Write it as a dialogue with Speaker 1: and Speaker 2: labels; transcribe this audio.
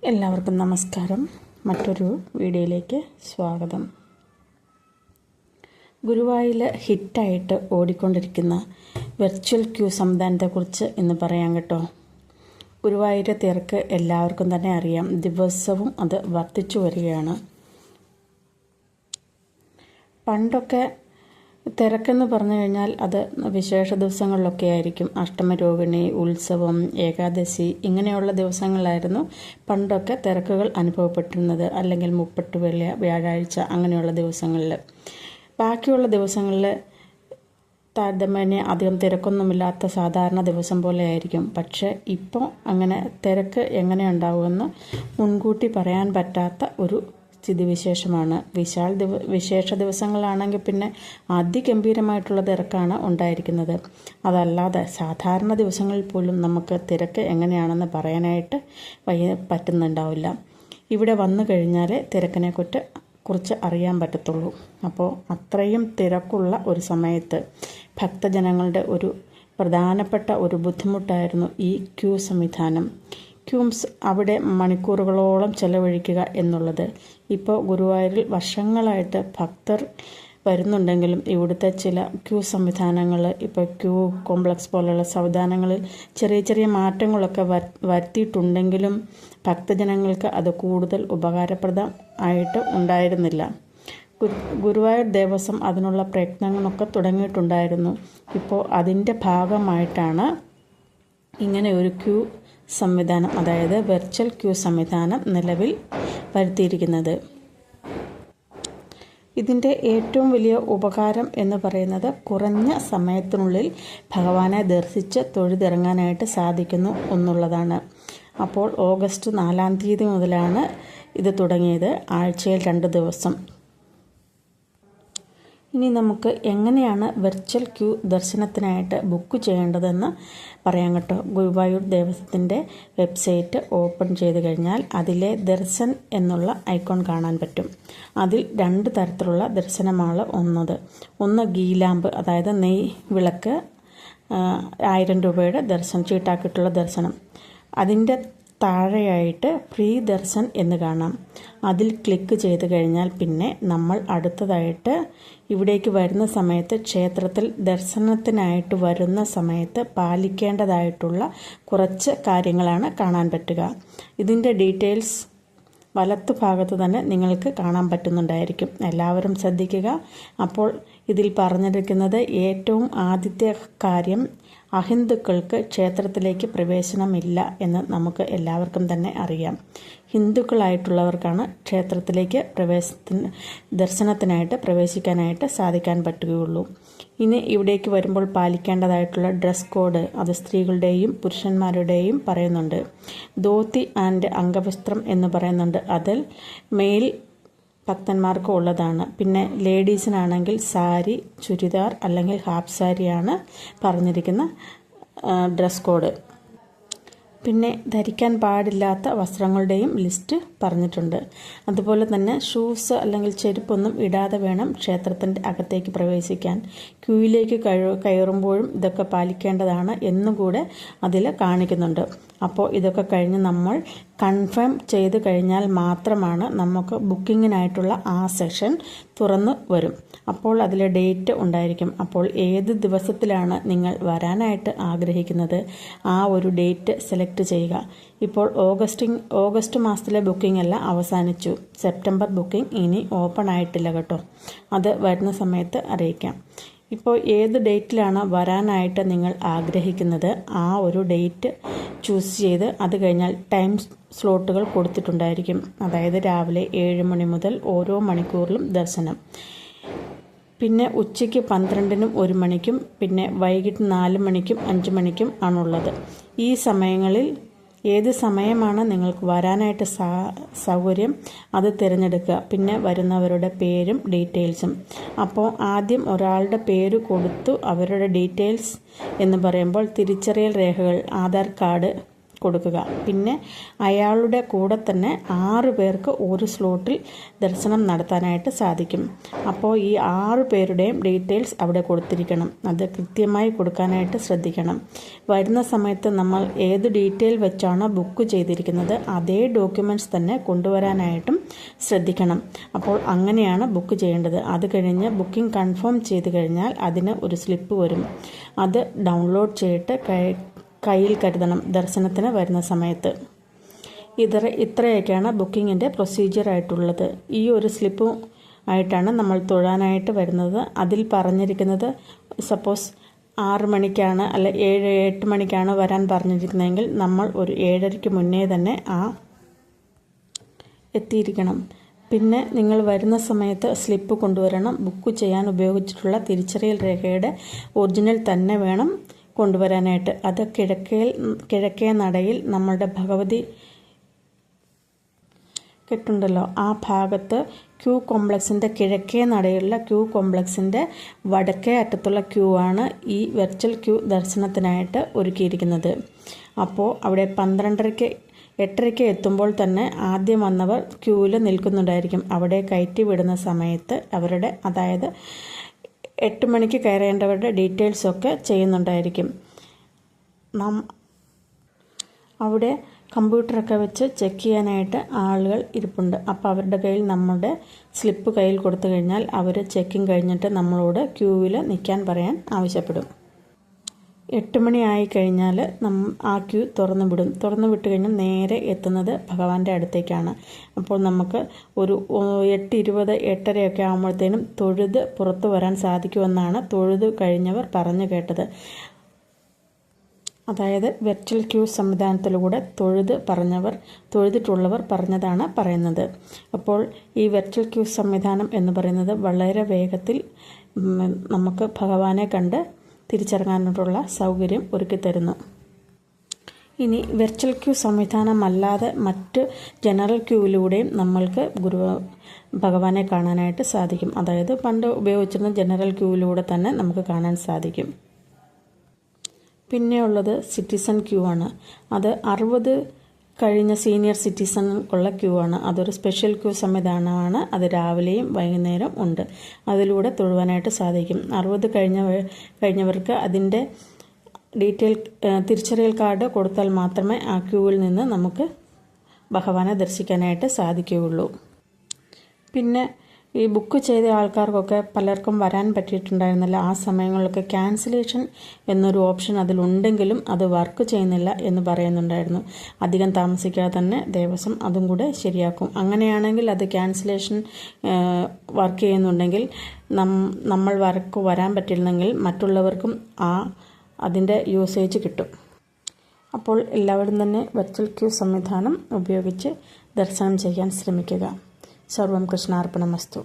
Speaker 1: എല്ലാവർക്കും നമസ്കാരം. മറ്റൊരു വീഡിയോയിലേക്ക് സ്വാഗതം. ഗുരുവായൂരിൽ ഹിറ്റായിട്ട് ഓടിക്കൊണ്ടിരിക്കുന്ന വെർച്വൽ ക്യൂ സംവിധാനത്തെക്കുറിച്ച് ഇന്ന് പറയാം കേട്ടോ. ഗുരുവായൂർ തിരക്ക് എല്ലാവർക്കും തന്നെ അറിയാം. ദിവസവും അത് വർദ്ധിച്ചു വരികയാണ്. പണ്ടൊക്കെ തിരക്കെന്ന് പറഞ്ഞു കഴിഞ്ഞാൽ അത് വിശേഷ ദിവസങ്ങളിലൊക്കെ ആയിരിക്കും. അഷ്ടമരോഹിണി, ഉത്സവം, ഏകാദശി ഇങ്ങനെയുള്ള ദിവസങ്ങളിലായിരുന്നു പണ്ടൊക്കെ തിരക്കുകൾ അനുഭവപ്പെട്ടിരുന്നത്. അല്ലെങ്കിൽ മുപ്പട്ട് വെള്ളി, വ്യാഴാഴ്ച അങ്ങനെയുള്ള ദിവസങ്ങളിൽ. ബാക്കിയുള്ള ദിവസങ്ങളിൽ താരതമ്യേന അധികം തിരക്കൊന്നുമില്ലാത്ത സാധാരണ ദിവസം പോലെ ആയിരിക്കും. പക്ഷേ ഇപ്പോൾ അങ്ങനെ തിരക്ക് എങ്ങനെ ഉണ്ടാവുമെന്ന് മുൻകൂട്ടി പറയാൻ പറ്റാത്ത ഒരു സ്ഥിതിവിശേഷമാണ്. വിശേഷ ദിവസങ്ങളാണെങ്കിൽ പിന്നെ അതിഗംഭീരമായിട്ടുള്ള തിരക്കാണ് ഉണ്ടായിരിക്കുന്നത്. അതല്ലാതെ സാധാരണ ദിവസങ്ങളിൽ പോലും നമുക്ക് തിരക്ക് എങ്ങനെയാണെന്ന് പറയാനായിട്ട് പറ്റുന്നുണ്ടാവില്ല. ഇവിടെ വന്നു കഴിഞ്ഞാൽ തിരക്കിനെ കുറിച്ച് അറിയാൻ പറ്റത്തുള്ളൂ. അപ്പോൾ അത്രയും തിരക്കുള്ള ഒരു സമയത്ത് ഭക്തജനങ്ങളുടെ ഒരു പ്രധാനപ്പെട്ട ഒരു ബുദ്ധിമുട്ടായിരുന്നു ഈ ക്യൂ സംവിധാനം. ക്യൂസ് അവിടെ മണിക്കൂറുകളോളം ചെലവഴിക്കുക എന്നുള്ളത്. ഇപ്പോൾ ഗുരുവായൂരിൽ വർഷങ്ങളായിട്ട് ഭക്തർ വരുന്നുണ്ടെങ്കിലും ഇവിടുത്തെ ചില ക്യൂ സംവിധാനങ്ങൾ, ഇപ്പോൾ ക്യൂ കോംപ്ലക്സ് പോലെയുള്ള സംവിധാനങ്ങളിൽ ചെറിയ ചെറിയ മാറ്റങ്ങളൊക്കെ വരുത്തിയിട്ടുണ്ടെങ്കിലും ഭക്തജനങ്ങൾക്ക് അത് കൂടുതൽ ഉപകാരപ്രദം ആയിട്ട് ഉണ്ടായിരുന്നില്ല. ഗുരുവായൂർ ദേവസ്വം അതിനുള്ള പ്രയത്നങ്ങളൊക്കെ തുടങ്ങിയിട്ടുണ്ടായിരുന്നു. ഇപ്പോൾ അതിൻ്റെ ഭാഗമായിട്ടാണ് ഇങ്ങനെ ഒരു ക്യൂ സംവിധാനം, അതായത് വെർച്വൽ ക്യൂ സംവിധാനം നിലവിൽ വരുത്തിയിരിക്കുന്നത്. ഇതിൻ്റെ ഏറ്റവും വലിയ ഉപകാരം എന്ന് പറയുന്നത് കുറഞ്ഞ സമയത്തിനുള്ളിൽ ഭഗവാനെ ദർശിച്ച് തൊഴുതിറങ്ങാനായിട്ട് സാധിക്കുന്നു എന്നുള്ളതാണ്. അപ്പോൾ ഓഗസ്റ്റ് 4-ാം തീയതി മുതലാണ് ഇത് തുടങ്ങിയത്. ആഴ്ചയിൽ 2 ദിവസം. ഇനി നമുക്ക് എങ്ങനെയാണ് വെർച്വൽ ക്യൂ ദർശനത്തിനായിട്ട് ബുക്ക് ചെയ്യേണ്ടതെന്ന് പറയാം കേട്ടോ. ഗുരുവായൂർ ദേവസ്വത്തിൻ്റെ വെബ്സൈറ്റ് ഓപ്പൺ ചെയ്ത് കഴിഞ്ഞാൽ അതിലെ ദർശൻ എന്നുള്ള ഐക്കോൺ കാണാൻ പറ്റും. അതിൽ 2 തരത്തിലുള്ള ദർശനമാണ് ഒന്ന് ഗീലാമ്പ്, അതായത് നെയ് വിളക്ക്, 1000 രൂപയുടെ ദർശനം, ചീട്ടാക്കിയിട്ടുള്ള ദർശനം. അതിൻ്റെ താഴെയായിട്ട് ഫ്രീ ദർശൻ എന്ന് കാണാം. അതിൽ ക്ലിക്ക് ചെയ്ത് കഴിഞ്ഞാൽ പിന്നെ നമ്മൾ അടുത്തതായിട്ട് ഇവിടേക്ക് വരുന്ന സമയത്ത്, ക്ഷേത്രത്തിൽ ദർശനത്തിനായിട്ട് വരുന്ന സമയത്ത് പാലിക്കേണ്ടതായിട്ടുള്ള കുറച്ച് കാര്യങ്ങളാണ് കാണാൻ പറ്റുക. ഇതിൻ്റെ ഡീറ്റെയിൽസ് വലത്ത് ഭാഗത്ത് തന്നെ നിങ്ങൾക്ക് കാണാൻ പറ്റുന്നുണ്ടായിരിക്കും. എല്ലാവരും ശ്രദ്ധിക്കുക. അപ്പോൾ ഇതിൽ പറഞ്ഞിരിക്കുന്നത് ഏറ്റവും ആദ്യത്തെ കാര്യം, അഹിന്ദുക്കൾക്ക് ക്ഷേത്രത്തിലേക്ക് പ്രവേശനമില്ല എന്ന് നമുക്ക് എല്ലാവർക്കും തന്നെ അറിയാം. ഹിന്ദുക്കളായിട്ടുള്ളവർക്കാണ് ക്ഷേത്രത്തിലേക്ക് ദർശനത്തിനായിട്ട് പ്രവേശിക്കാനായിട്ട് സാധിക്കാൻ പറ്റുകയുള്ളൂ. ഇനി ഇവിടേക്ക് വരുമ്പോൾ പാലിക്കേണ്ടതായിട്ടുള്ള ഡ്രസ് കോഡ്, അത് സ്ത്രീകളുടെയും പുരുഷന്മാരുടെയും പറയുന്നുണ്ട്. ധോത്തി ആൻഡ് അംഗവസ്ത്രം എന്ന് പറയുന്നുണ്ട്. അതിൽ മെയിൽ ഭക്തന്മാർക്ക് ഉള്ളതാണ്. പിന്നെ ലേഡീസിനാണെങ്കിൽ സാരി, ചുരിദാർ അല്ലെങ്കിൽ ഹാഫ് സാരിയാണ് പറഞ്ഞിരിക്കുന്ന ഡ്രസ് കോഡ്. പിന്നെ ധരിക്കാൻ പാടില്ലാത്ത വസ്ത്രങ്ങളുടെയും ലിസ്റ്റ് പറഞ്ഞിട്ടുണ്ട്. അതുപോലെ തന്നെ ഷൂസ് അല്ലെങ്കിൽ ചെരുപ്പൊന്നും ഇടാതെ വേണം ക്ഷേത്രത്തിൻ്റെ അകത്തേക്ക് പ്രവേശിക്കാൻ. ക്യൂയിലേക്ക് കയറുമ്പോഴും ഇതൊക്കെ പാലിക്കേണ്ടതാണ് എന്നുകൂടെ അതിൽ കാണിക്കുന്നുണ്ട്. അപ്പോൾ ഇതൊക്കെ കഴിഞ്ഞ് നമ്മൾ കൺഫേം ചെയ്ത് കഴിഞ്ഞാൽ മാത്രമാണ് നമുക്ക് ബുക്കിങ്ങിനായിട്ടുള്ള ആ സെഷൻ തുറന്നു വരും. അപ്പോൾ അതിൽ ഡേറ്റ് ഉണ്ടായിരിക്കും. അപ്പോൾ ഏത് ദിവസത്തിലാണ് നിങ്ങൾ വരാനായിട്ട് ആഗ്രഹിക്കുന്നത് ആ ഒരു ഡേറ്റ് സെലക്ട് ചെയ്യുക. ഇപ്പോൾ ഓഗസ്റ്റ് മാസത്തിലെ ബുക്കിംഗ് എല്ലാം അവസാനിച്ചു. സെപ്റ്റംബർ ബുക്കിംഗ് ഇനി ഓപ്പൺ ആയിട്ടില്ല കേട്ടോ. അത് വരുന്ന സമയത്ത് അറിയിക്കാം. ഇപ്പോൾ ഏത് ഡേറ്റിലാണ് വരാനായിട്ട് നിങ്ങൾ ആഗ്രഹിക്കുന്നത് ആ ഒരു ഡേറ്റ് ചൂസ് ചെയ്ത് അത് കഴിഞ്ഞാൽ ടൈം സ്ലോട്ടുകൾ കൊടുത്തിട്ടുണ്ടായിരിക്കും. അതായത് രാവിലെ 7 മണി മുതൽ ഓരോ മണിക്കൂറിലും ദർശനം, പിന്നെ ഉച്ചയ്ക്ക് 12-നും 1 മണിക്കും, പിന്നെ വൈകിട്ട് 4 മണിക്കും 5 മണിക്കും ആണുള്ളത്. ഈ സമയങ്ങളിൽ ഏത് സമയമാണ് നിങ്ങൾക്ക് വരാനായിട്ട് സൗകര്യം അത് തിരഞ്ഞെടുക്കുക. പിന്നെ വരുന്നവരുടെ പേരും ഡീറ്റെയിൽസും. അപ്പോൾ ആദ്യം ഒരാളുടെ പേര് കൊടുത്തു അവരുടെ ഡീറ്റെയിൽസ് എന്ന് പറയുമ്പോൾ തിരിച്ചറിയൽ രേഖകൾ, ആധാർ കാർഡ് കൊടുക്കുക. പിന്നെ അയാളുടെ കൂടെ തന്നെ 6 പേർക്ക് ഒരു സ്ലോട്ടിൽ ദർശനം നടത്താനായിട്ട് സാധിക്കും. അപ്പോൾ ഈ 6 പേരുടെയും ഡീറ്റെയിൽസ് അവിടെ കൊടുത്തിരിക്കണം. അത് കൃത്യമായി കൊടുക്കാനായിട്ട് ശ്രദ്ധിക്കണം. വരുന്ന സമയത്ത് നമ്മൾ ഏത് ഡീറ്റെയിൽ വെച്ചാണോ ബുക്ക് ചെയ്തിരിക്കുന്നത് അതേ ഡോക്യുമെൻറ്റ്സ് തന്നെ കൊണ്ടുവരാനായിട്ടും ശ്രദ്ധിക്കണം. അപ്പോൾ അങ്ങനെയാണ് ബുക്ക് ചെയ്യേണ്ടത്. അത് കഴിഞ്ഞ് ബുക്കിംഗ് കൺഫേം ചെയ്ത് കഴിഞ്ഞാൽ അതിന് ഒരു സ്ലിപ്പ് വരും. അത് ഡൗൺലോഡ് ചെയ്തിട്ട് കയ്യിൽ കരുതണം ദർശനത്തിന് വരുന്ന സമയത്ത്. ഇത്രയൊക്കെയാണ് ബുക്കിങ്ങിൻ്റെ പ്രൊസീജിയർ ആയിട്ടുള്ളത്. ഈ ഒരു സ്ലിപ്പും ആയിട്ടാണ് നമ്മൾ തൊഴാനായിട്ട് വരുന്നത്. അതിൽ പറഞ്ഞിരിക്കുന്നത് സപ്പോസ് 6 മണിക്കാണ് അല്ല 7-8 മണിക്കാണ് വരാൻ പറഞ്ഞിരിക്കുന്നതെങ്കിൽ നമ്മൾ ഒരു 7:30 മുന്നേ തന്നെ എത്തിയിരിക്കണം. പിന്നെ നിങ്ങൾ വരുന്ന സമയത്ത് സ്ലിപ്പ് കൊണ്ടുവരണം. ബുക്ക് ചെയ്യാൻ ഉപയോഗിച്ചിട്ടുള്ള തിരിച്ചറിയൽ രേഖയുടെ ഒറിജിനൽ തന്നെ വേണം കൊണ്ടുവരാനായിട്ട്. അത് കിഴക്കേ നടയിൽ നമ്മളുടെ ഭഗവതി കെട്ടുണ്ടല്ലോ, ആ ഭാഗത്ത് ക്യൂ കോംപ്ലക്സിൻ്റെ കിഴക്കേ നടയിലുള്ള ക്യൂ കോംപ്ലക്സിൻ്റെ വടക്കേ അറ്റത്തുള്ള ക്യൂ ആണ് ഈ വെർച്വൽ ക്യൂ ദർശനത്തിനായിട്ട് ഒരുക്കിയിരിക്കുന്നത്. അപ്പോൾ അവിടെ 8:30 എത്തുമ്പോൾ തന്നെ ആദ്യം വന്നവർ ക്യൂവിൽ നിൽക്കുന്നുണ്ടായിരിക്കും. അവിടെ കയറ്റി വിടുന്ന സമയത്ത് അവരുടെ, അതായത് 8 മണിക്ക് കയറേണ്ടവരുടെ ഡീറ്റെയിൽസൊക്കെ ചെയ്യുന്നുണ്ടായിരിക്കും. അവിടെ കമ്പ്യൂട്ടറൊക്കെ വെച്ച് ചെക്ക് ചെയ്യാനായിട്ട് ആളുകൾ ഇരിപ്പുണ്ട്. അപ്പോൾ അവരുടെ കയ്യിൽ നമ്മുടെ സ്ലിപ്പ് കയ്യിൽ കൊടുത്തു കഴിഞ്ഞാൽ അവർ ചെക്കിങ് കഴിഞ്ഞിട്ട് നമ്മളോട് ക്യൂവിൽ നിൽക്കാൻ പറയാൻ ആവശ്യപ്പെടും. 8 മണി ആയിക്കഴിഞ്ഞാൽ ആ ക്യൂ തുറന്നു വിടും. തുറന്നു വിട്ട് കഴിഞ്ഞാൽ നേരെ എത്തുന്നത് ഭഗവാന്റെ അടുത്തേക്കാണ്. അപ്പോൾ നമുക്ക് ഒരു 8:20, 8:30 ആകുമ്പോഴത്തേനും തൊഴുത് പുറത്തു വരാൻ സാധിക്കുമെന്നാണ് തൊഴുത് കഴിഞ്ഞവർ പറഞ്ഞു കേട്ടത്. അതായത് വെർച്വൽ ക്യൂ സംവിധാനത്തിലൂടെ തൊഴുതിട്ടുള്ളവർ പറഞ്ഞതാണ് പറയുന്നത്. അപ്പോൾ ഈ വെർച്വൽ ക്യൂ സംവിധാനം എന്ന് പറയുന്നത് വളരെ വേഗത്തിൽ നമുക്ക് ഭഗവാനെ കണ്ട് തിരിച്ചിറങ്ങാനുള്ള സൗകര്യം ഒരുക്കിത്തരുന്നു. ഇനി വെർച്വൽ ക്യൂ സംവിധാനമല്ലാതെ മറ്റ് ജനറൽ ക്യൂവിലൂടെയും നമ്മൾക്ക് ഭഗവാനെ കാണാനായിട്ട് സാധിക്കും. അതായത് പണ്ട് ഉപയോഗിച്ചിരുന്ന ജനറൽ ക്യൂവിലൂടെ തന്നെ നമുക്ക് കാണാൻ സാധിക്കും. പിന്നെയുള്ളത് സിറ്റിസൺ ക്യൂ ആണ്. അത് 60 കഴിഞ്ഞ സീനിയർ സിറ്റിസണുള്ള ക്യൂ ആണ്. അതൊരു സ്പെഷ്യൽ ക്യൂ സംവിധാനമാണ്. അത് രാവിലെയും വൈകുന്നേരം ഉണ്ട്. അതിലൂടെ തൊഴുവാനായിട്ട് സാധിക്കും. 60 കഴിഞ്ഞവർക്ക് അതിൻ്റെ തിരിച്ചറിയൽ കാർഡ് കൊടുത്താൽ മാത്രമേ ആ ക്യൂവിൽ നിന്ന് നമുക്ക് ഭഗവാനെ ദർശിക്കാനായിട്ട് സാധിക്കുകയുള്ളൂ. പിന്നെ ഈ ബുക്ക് ചെയ്ത ആൾക്കാർക്കൊക്കെ പലർക്കും വരാൻ പറ്റിയിട്ടുണ്ടായിരുന്നില്ല. ആ സമയങ്ങളിലൊക്കെ ക്യാൻസലേഷൻ എന്നൊരു ഓപ്ഷൻ അതിലുണ്ടെങ്കിലും അത് വർക്ക് ചെയ്യുന്നില്ല എന്ന് പറയുന്നുണ്ടായിരുന്നു. അധികം താമസിക്കാതെ തന്നെ ദേവസ്വം അതും കൂടെ ശരിയാക്കും. അങ്ങനെയാണെങ്കിൽ അത് ക്യാൻസലേഷൻ വർക്ക് ചെയ്യുന്നുണ്ടെങ്കിൽ നമ്മൾ വരാൻ പറ്റില്ലെങ്കിൽ മറ്റുള്ളവർക്കും അതിൻ്റെ യൂസേജ് കിട്ടും. അപ്പോൾ എല്ലാവരും തന്നെ വെർച്വൽ ക്യൂ സംവിധാനം ഉപയോഗിച്ച് ദർശനം ചെയ്യാൻ ശ്രമിക്കുക. സർവം കൃഷ്ണാർപ്പണമസ്തു.